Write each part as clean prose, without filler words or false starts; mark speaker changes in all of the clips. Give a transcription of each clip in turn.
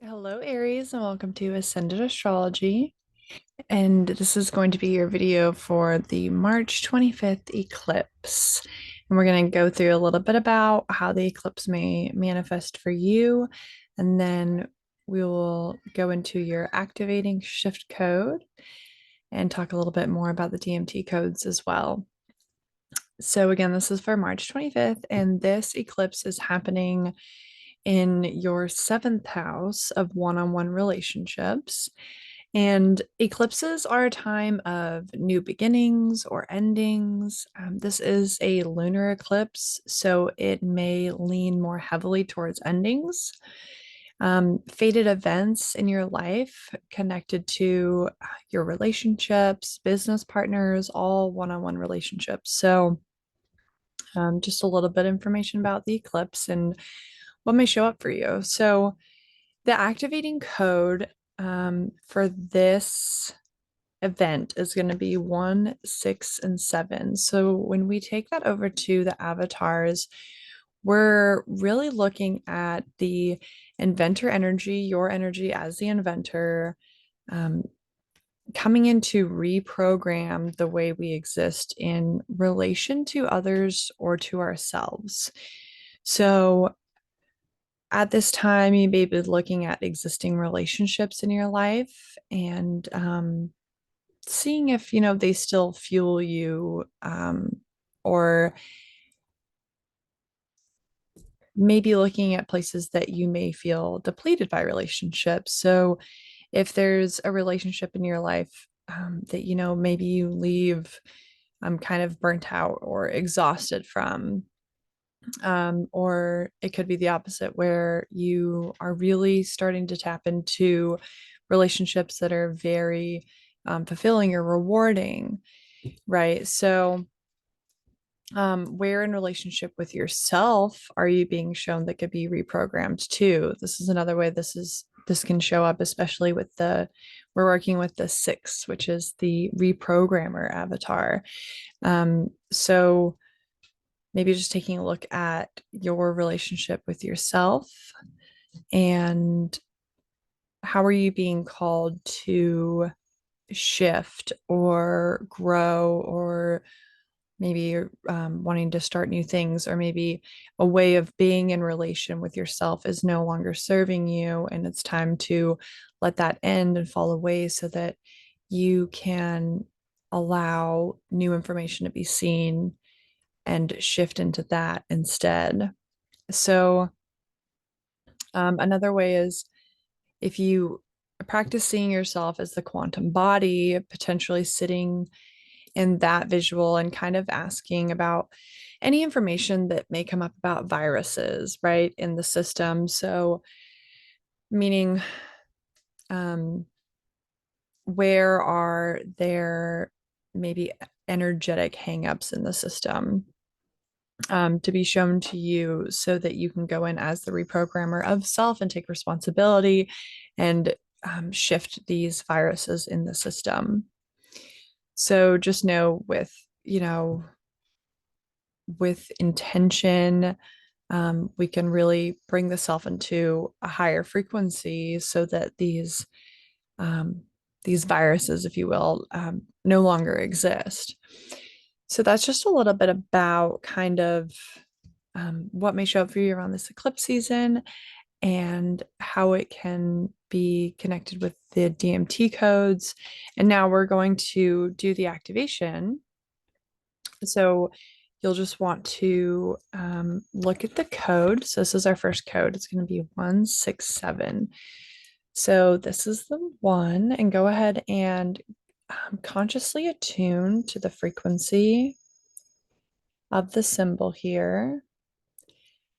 Speaker 1: Hello, Aries, and welcome to Ascended Astrology. And this is going to be your video for the March 25th eclipse. And we're going to go through a little bit about how the eclipse may manifest for you. And then we will go into your activating shift code and talk a little bit more about the DMT codes as well. So, again, this is for March 25th, and this eclipse is happening in your seventh house of one on one relationships. And eclipses are a time of new beginnings or endings. This is a lunar eclipse, so it may lean more heavily towards endings. Fated events in your life connected to your relationships, business partners, all one on one relationships. So, just a little bit of information about the eclipse and what may show up for you. So, the activating code for this event is going to be 1, 6, and 7. So, when we take that over to the avatars, we're really looking at the inventor energy, your energy as the inventor, um, coming in to reprogram the way we exist in relation to others or to ourselves. So, at this time, you may be looking at existing relationships in your life and seeing if, they still fuel you, or maybe looking at places that you may feel depleted by relationships. So if there's a relationship in your life that, maybe you leave kind of burnt out or exhausted from, or it could be the opposite, where you are really starting to tap into relationships that are very fulfilling or rewarding, right? So, where in relationship with yourself are you being shown that could be reprogrammed too? This is another way this can show up, especially with we're working with the 6, which is the reprogrammer avatar. So maybe just taking a look at your relationship with yourself and how are you being called to shift or grow, or maybe you're wanting to start new things, or maybe a way of being in relation with yourself is no longer serving you and it's time to let that end and fall away so that you can allow new information to be seen and shift into that instead. So, another way is if you practice seeing yourself as the quantum body, potentially sitting in that visual and kind of asking about any information that may come up about viruses, right, in the system. So, meaning, um, where are there maybe energetic hangups in the system, to be shown to you so that you can go in as the reprogrammer of self and take responsibility and shift these viruses in the system. So just know with intention, we can really bring the self into a higher frequency so that um, these viruses, if you will, no longer exist. So that's just a little bit about kind of what may show up for you around this eclipse season and how it can be connected with the DMT codes. And now we're going to do the activation. So you'll just want to look at the code. So this is our first code. It's going to be 167. So this is the 1, and go ahead and consciously attune to the frequency of the symbol here.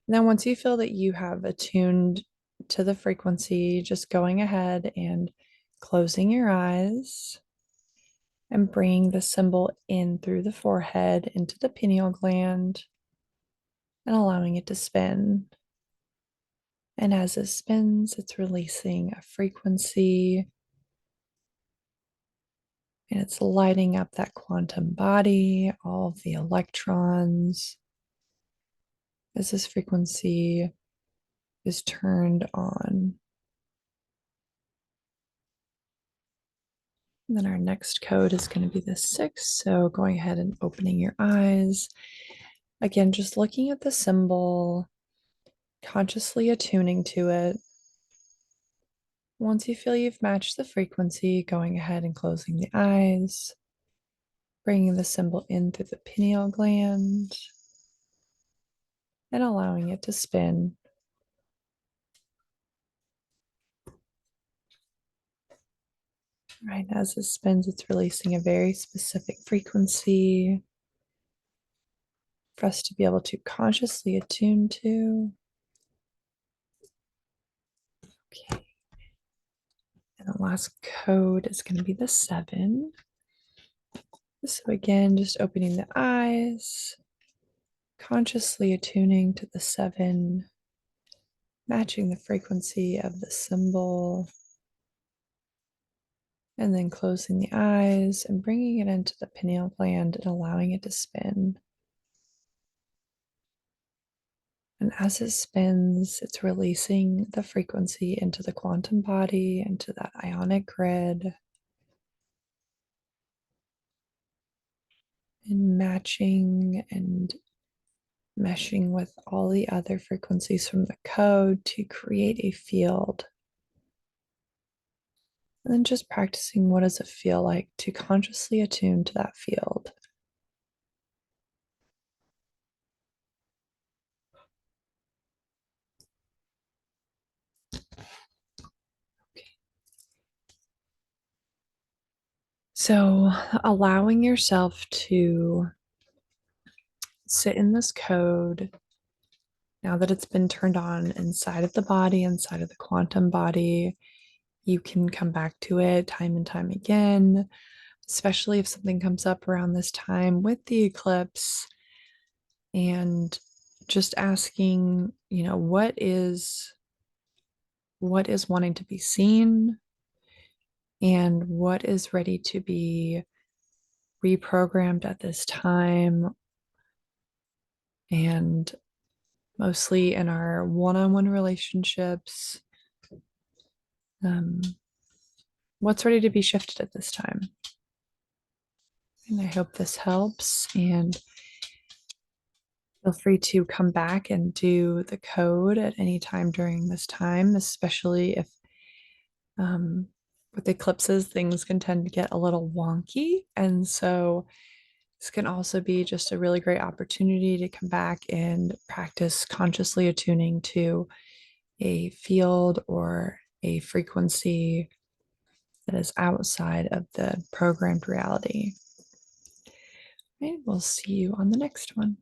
Speaker 1: And then once you feel that you have attuned to the frequency, just going ahead and closing your eyes and bringing the symbol in through the forehead into the pineal gland and allowing it to spin. And as it spins, it's releasing a frequency and it's lighting up that quantum body, all of the electrons, as this frequency is turned on. And then our next code is going to be the 6. So going ahead and opening your eyes. Again, just looking at the symbol, consciously attuning to it. Once you feel you've matched the frequency, going ahead and closing the eyes, bringing the symbol in through the pineal gland, and allowing it to spin. Right, as it spins, it's releasing a very specific frequency for us to be able to consciously attune to. Okay. And the last code is going to be the 7. So again, just opening the eyes, consciously attuning to the 7, matching the frequency of the symbol, and then closing the eyes and bringing it into the pineal gland and allowing it to spin. And as it spins, it's releasing the frequency into the quantum body, into that ionic grid, and matching and meshing with all the other frequencies from the code to create a field. And then just practicing, what does it feel like to consciously attune to that field? Okay. So allowing yourself to sit in this code now that it's been turned on inside of the body, inside of the quantum body. You can come back to it time and time again, especially if something comes up around this time with the eclipse, and just asking, what is wanting to be seen and what is ready to be reprogrammed at this time. And mostly in our one-on-one relationships, what's ready to be shifted at this time. And I hope this helps, and feel free to come back and do the code at any time during this time, especially if with eclipses, things can tend to get a little wonky. And so this can also be just a really great opportunity to come back and practice consciously attuning to a field or a frequency that is outside of the programmed reality. Okay, we'll see you on the next one.